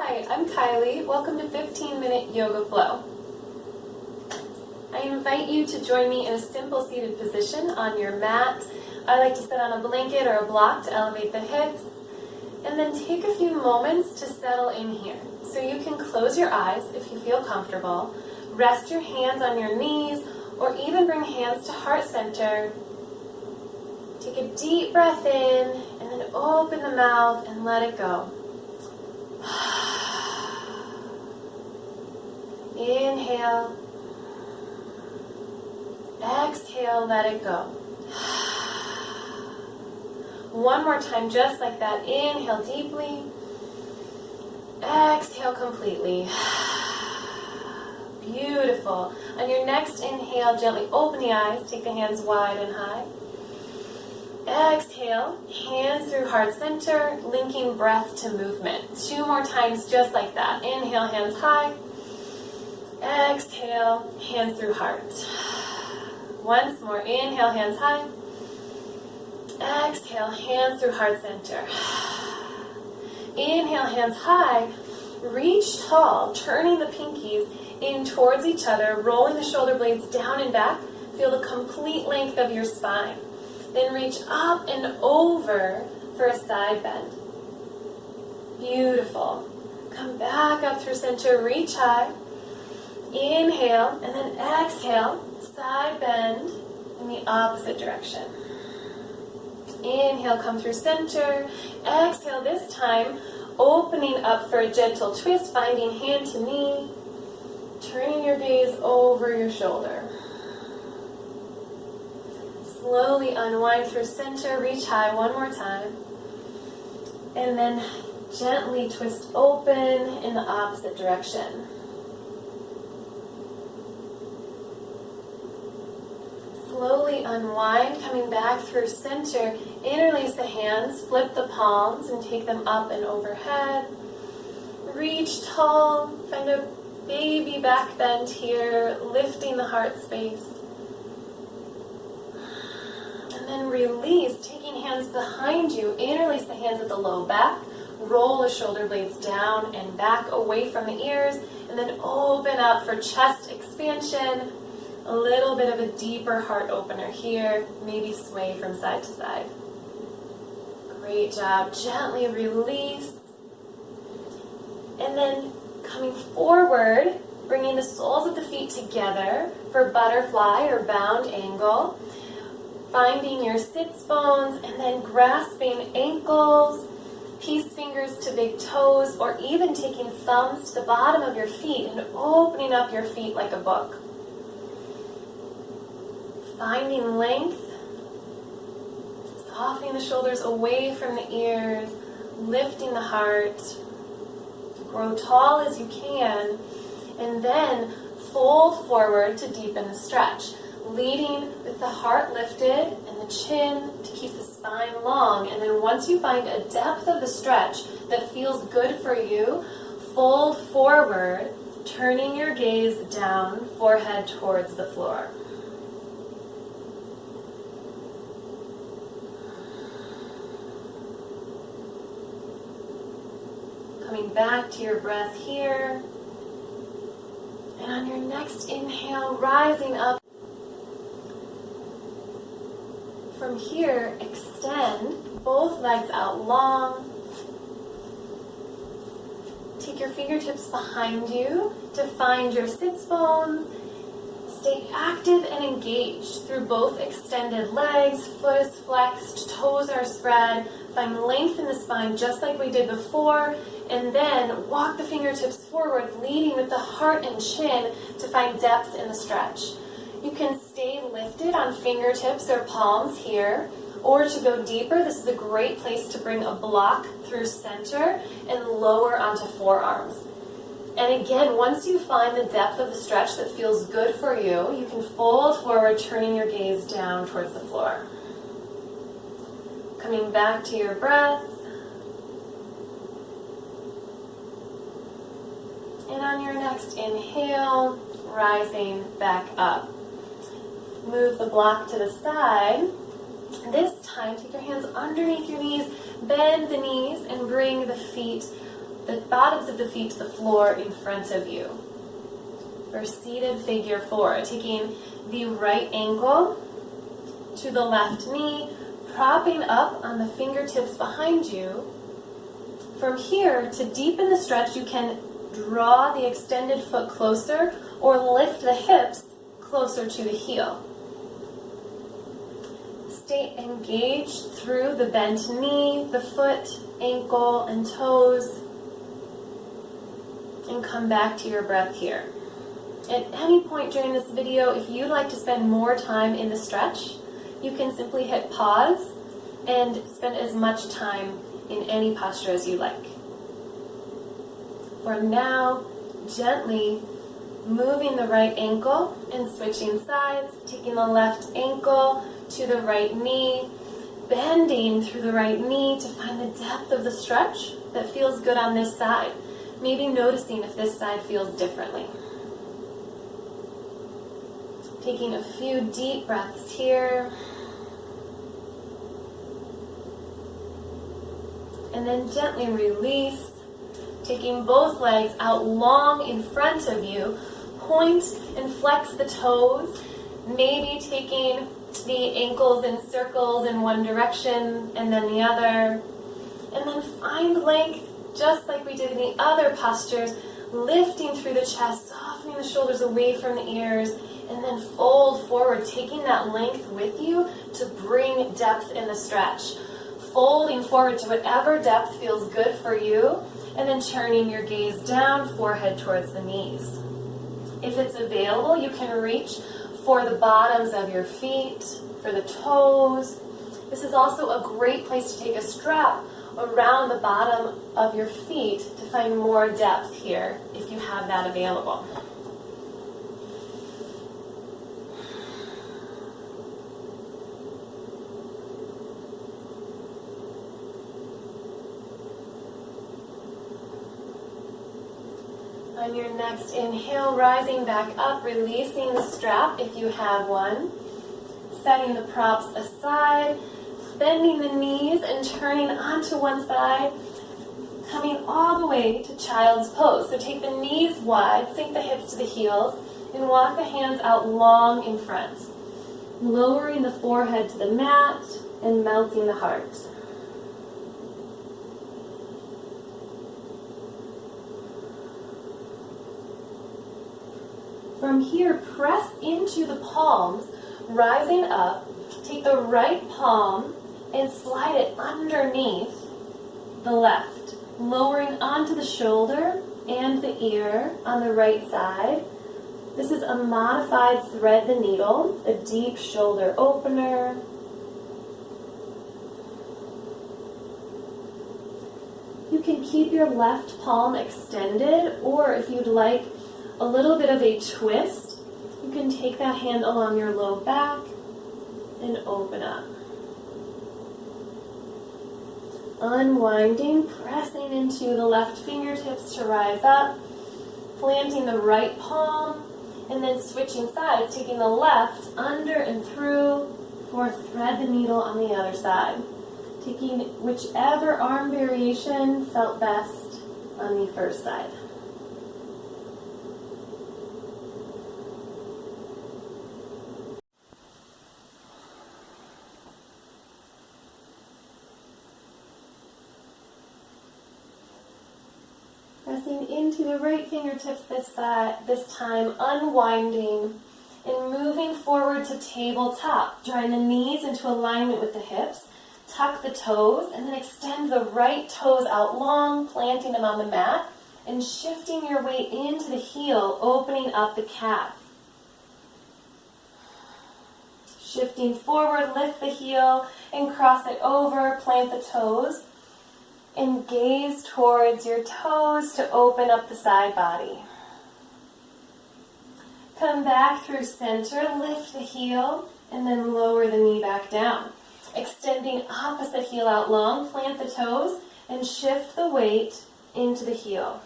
Hi, I'm Kylie. Welcome to 15-Minute Yoga Flow. I invite you to join me in a simple seated position on your mat. I like to sit on a blanket or a block to elevate the hips. And then take a few moments to settle in here. So you can close your eyes if you feel comfortable. Rest your hands on your knees or even bring hands to heart center. Take a deep breath in and then open the mouth and let it go. Inhale. Exhale, let it go. One more time, just like that. Inhale deeply. Exhale completely. Beautiful. On your next inhale, gently open the eyes. Take the hands wide and high. Exhale, hands through heart center, linking breath to movement. Two more times, just like that. Inhale, hands high. Exhale, hands through heart. Once more. Inhale, hands high. Exhale, hands through heart center. Inhale, hands high. Reach tall, turning the pinkies in towards each other, rolling the shoulder blades down and back. Feel the complete length of your spine. Then reach up and over for a side bend. Beautiful. Come back up through center, reach high. Inhale, and then exhale, side bend in the opposite direction. Inhale, come through center. Exhale, this time, opening up for a gentle twist, finding hand to knee. Turning your gaze over your shoulder. Slowly unwind through center, reach high one more time. And then gently twist open in the opposite direction. Slowly unwind, coming back through center. Interlace the hands, flip the palms, and take them up and overhead. Reach tall, find a baby back bend here, lifting the heart space. And then release, taking hands behind you. Interlace the hands at the low back. Roll the shoulder blades down and back away from the ears. And then open up for chest expansion. A little bit of a deeper heart opener here. Maybe sway from side to side. Great job. Gently release. And then coming forward, bringing the soles of the feet together for butterfly or bound angle. Finding your sits bones and then grasping ankles, peace fingers to big toes, or even taking thumbs to the bottom of your feet and opening up your feet like a book. Finding length, softening the shoulders away from the ears, lifting the heart. Grow tall as you can, and then fold forward to deepen the stretch. Leading with the heart lifted and the chin to keep the spine long. And then once you find a depth of the stretch that feels good for you, fold forward, turning your gaze down, forehead towards the floor. Coming back to your breath here. And on your next inhale, rising up. From here, extend both legs out long. Take your fingertips behind you to find your sits bones. Stay active and engaged through both extended legs. Foot is flexed, toes are spread. Find length in the spine just like we did before. And then walk the fingertips forward, leading with the heart and chin to find depth in the stretch. You can stay lifted on fingertips or palms here, or to go deeper, this is a great place to bring a block through center and lower onto forearms. And again, once you find the depth of the stretch that feels good for you, you can fold forward, turning your gaze down towards the floor. Coming back to your breath. And on your next inhale, rising back up. Move the block to the side. This time, take your hands underneath your knees, bend the knees, and bring the feet the bottoms of the feet to the floor in front of you. For seated figure 4, taking the right ankle to the left knee, propping up on the fingertips behind you. From here, to deepen the stretch, you can draw the extended foot closer or lift the hips closer to the heel. Stay engaged through the bent knee, the foot, ankle, and toes, and come back to your breath here. At any point during this video, if you'd like to spend more time in the stretch, you can simply hit pause and spend as much time in any posture as you like. For now, gently moving the right ankle and switching sides, taking the left ankle to the right knee, bending through the right knee to find the depth of the stretch that feels good on this side. Maybe noticing if this side feels differently. Taking a few deep breaths here. And then gently release, taking both legs out long in front of you. Point and flex the toes, maybe taking the ankles in circles in one direction and then the other. And then find length, just like we did in the other postures, lifting through the chest, softening the shoulders away from the ears, and then fold forward, taking that length with you to bring depth in the stretch. Folding forward to whatever depth feels good for you, and then turning your gaze down, forehead towards the knees. If it's available, you can reach for the bottoms of your feet, for the toes. This is also a great place to take a strap around the bottom of your feet to find more depth here, if you have that available. On your next inhale, rising back up, releasing the strap if you have one. Setting the props aside, bending the knees and turning onto one side, coming all the way to child's pose. So take the knees wide, sink the hips to the heels, and walk the hands out long in front. Lowering the forehead to the mat and melting the heart. From here, press into the palms, rising up. Take the right palm and slide it underneath the left, lowering onto the shoulder and the ear on the right side. This is a modified thread the needle, a deep shoulder opener. You can keep your left palm extended, or if you'd like a little bit of a twist, you can take that hand along your low back and open up. Unwinding, pressing into the left fingertips to rise up, planting the right palm, and then switching sides, taking the left under and through for thread the needle on the other side. Taking whichever arm variation felt best on the first side. Pressing into the right fingertips this time, unwinding and moving forward to tabletop. Drawing the knees into alignment with the hips, tuck the toes, and then extend the right toes out long, planting them on the mat, and shifting your weight into the heel, opening up the calf. Shifting forward, lift the heel and cross it over, plant the toes. And gaze towards your toes to open up the side body. Come back through center, lift the heel, and then lower the knee back down. Extending opposite heel out long, plant the toes, and shift the weight into the heel.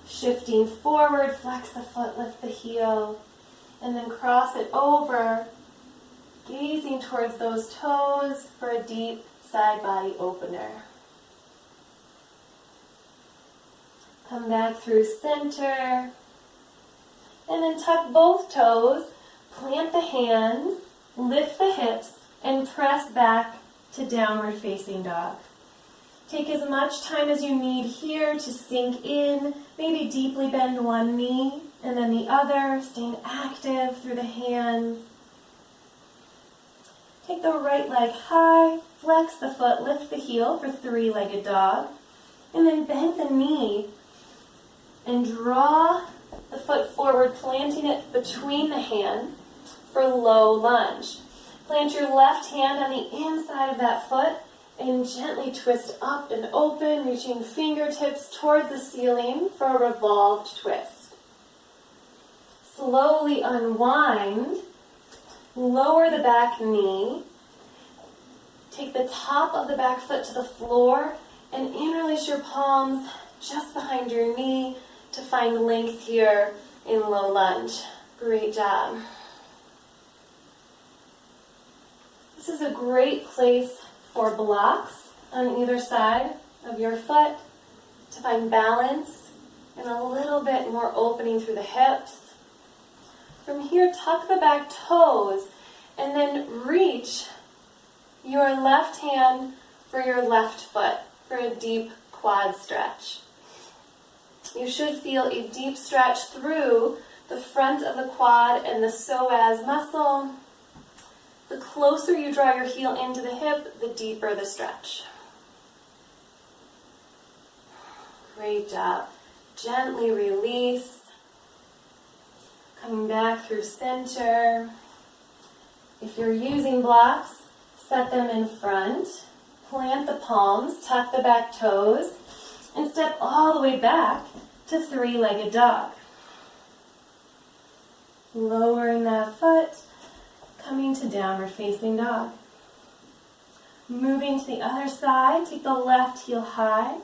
Shifting forward, flex the foot, lift the heel, and then cross it over, gazing towards those toes for a deep side body opener. Come back through center. And then tuck both toes, plant the hands, lift the hips, and press back to downward facing dog. Take as much time as you need here to sink in. Maybe deeply bend one knee and then the other, staying active through the hands. Take the right leg high, flex the foot, lift the heel for three-legged dog, and then bend the knee and draw the foot forward, planting it between the hands for low lunge. Plant your left hand on the inside of that foot and gently twist up and open, reaching fingertips towards the ceiling for a revolved twist. Slowly unwind, lower the back knee, take the top of the back foot to the floor and interlace your palms just behind your knee to find length here in low lunge. Great job. This is a great place for blocks on either side of your foot to find balance and a little bit more opening through the hips. From here, tuck the back toes and then reach your left hand for your left foot for a deep quad stretch. You should feel a deep stretch through the front of the quad and the psoas muscle. The closer you draw your heel into the hip, the deeper the stretch. Great job. Gently release. Coming back through center. If you're using blocks, set them in front. Plant the palms, tuck the back toes, and step all the way back to three-legged dog. Lowering that foot, coming to downward facing dog. Moving to the other side, take the left heel high.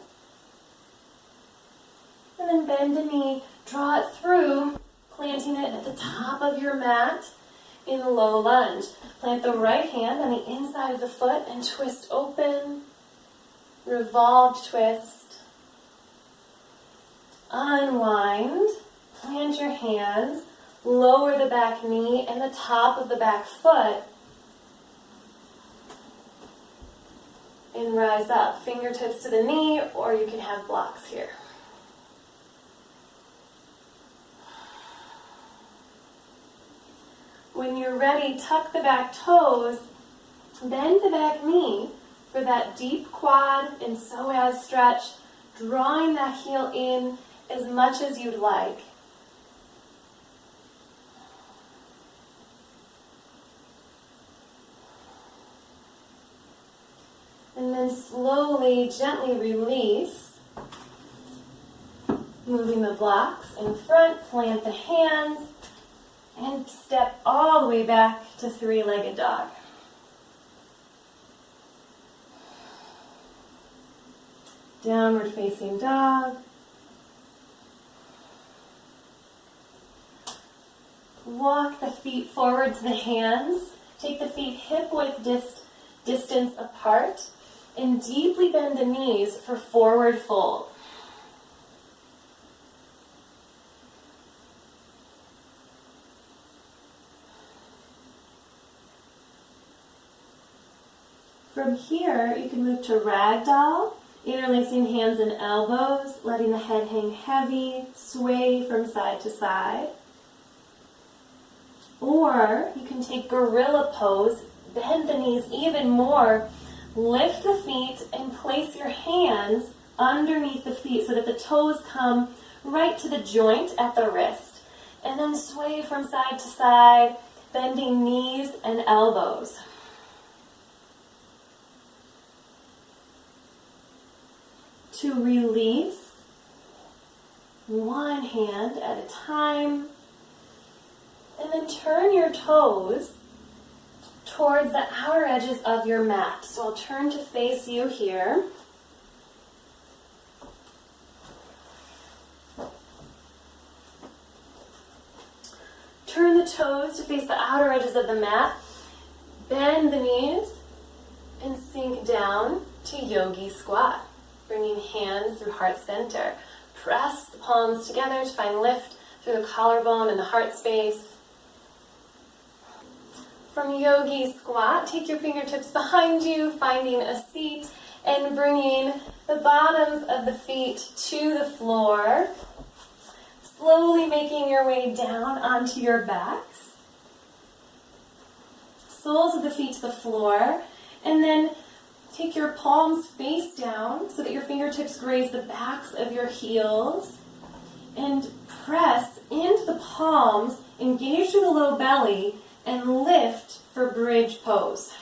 And then bend the knee, draw it through, planting it at the top of your mat in low lunge. Plant the right hand on the inside of the foot and twist open. Revolved twist. Unwind. Plant your hands. Lower the back knee and the top of the back foot. And rise up. Fingertips to the knee, or you can have blocks here. When you're ready, tuck the back toes, bend the back knee for that deep quad and psoas stretch, drawing that heel in as much as you'd like. And then slowly, gently release, moving the blocks in front, plant the hands, and step all the way back to three-legged dog. Downward facing dog. Walk the feet forward to the hands. Take the feet hip-width distance apart and deeply bend the knees for forward fold. From here, you can move to ragdoll, interlacing hands and elbows, letting the head hang heavy, sway from side to side. Or you can take gorilla pose, bend the knees even more, lift the feet, and place your hands underneath the feet so that the toes come right to the joint at the wrist. And then sway from side to side, bending knees and elbows. To release, one hand at a time, and then turn your toes towards the outer edges of your mat. So I'll turn to face you here. Turn the toes to face the outer edges of the mat. Bend the knees and sink down to yogi squat. Bringing hands through heart center. Press the palms together to find lift through the collarbone and the heart space. From Yogi Squat, take your fingertips behind you, finding a seat, and bringing the bottoms of the feet to the floor. Slowly making your way down onto your backs. Soles of the feet to the floor, and then take your palms face down so that your fingertips graze the backs of your heels, and press into the palms, engage through the low belly, and lift for bridge pose.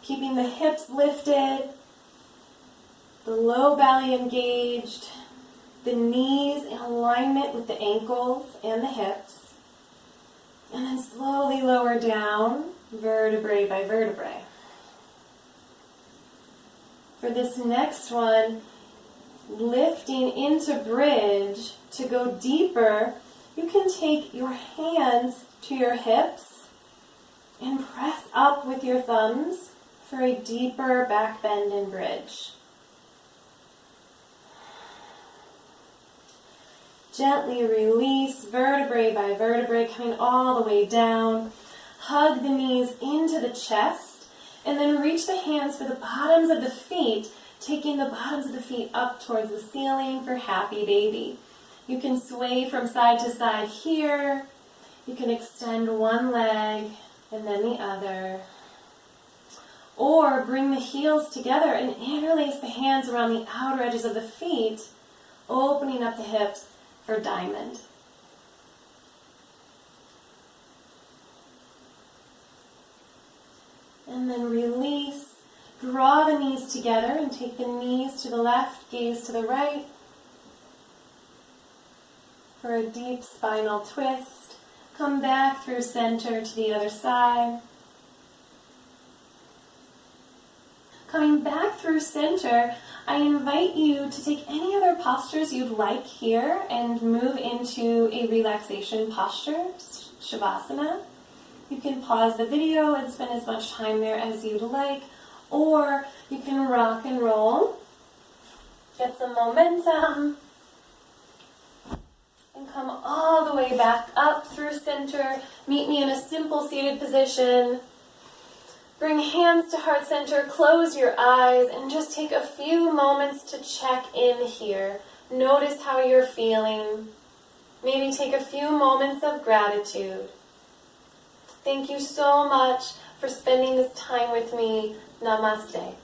Keeping the hips lifted, the low belly engaged, the knees in alignment with the ankles and the hips, and then slowly lower down, vertebrae by vertebrae. For this next one, lifting into bridge, to go deeper, you can take your hands to your hips and press up with your thumbs for a deeper back bend in bridge. Gently release vertebrae by vertebrae, coming all the way down. Hug the knees into the chest, and then reach the hands for the bottoms of the feet, taking the bottoms of the feet up towards the ceiling for happy baby. You can sway from side to side here. You can extend one leg and then the other. Or bring the heels together and interlace the hands around the outer edges of the feet, opening up the hips for diamond. And then release. Draw the knees together and take the knees to the left, gaze to the right. For a deep spinal twist. Come back through center to the other side. Coming back through center, I invite you to take any other postures you'd like here and move into a relaxation posture, Shavasana. You can pause the video and spend as much time there as you'd like, or you can rock and roll, get some momentum, and come all the way back up through center. Meet me in a simple seated position. Bring hands to heart center, close your eyes, and just take a few moments to check in here. Notice how you're feeling. Maybe take a few moments of gratitude. Thank you so much for spending this time with me. Namaste.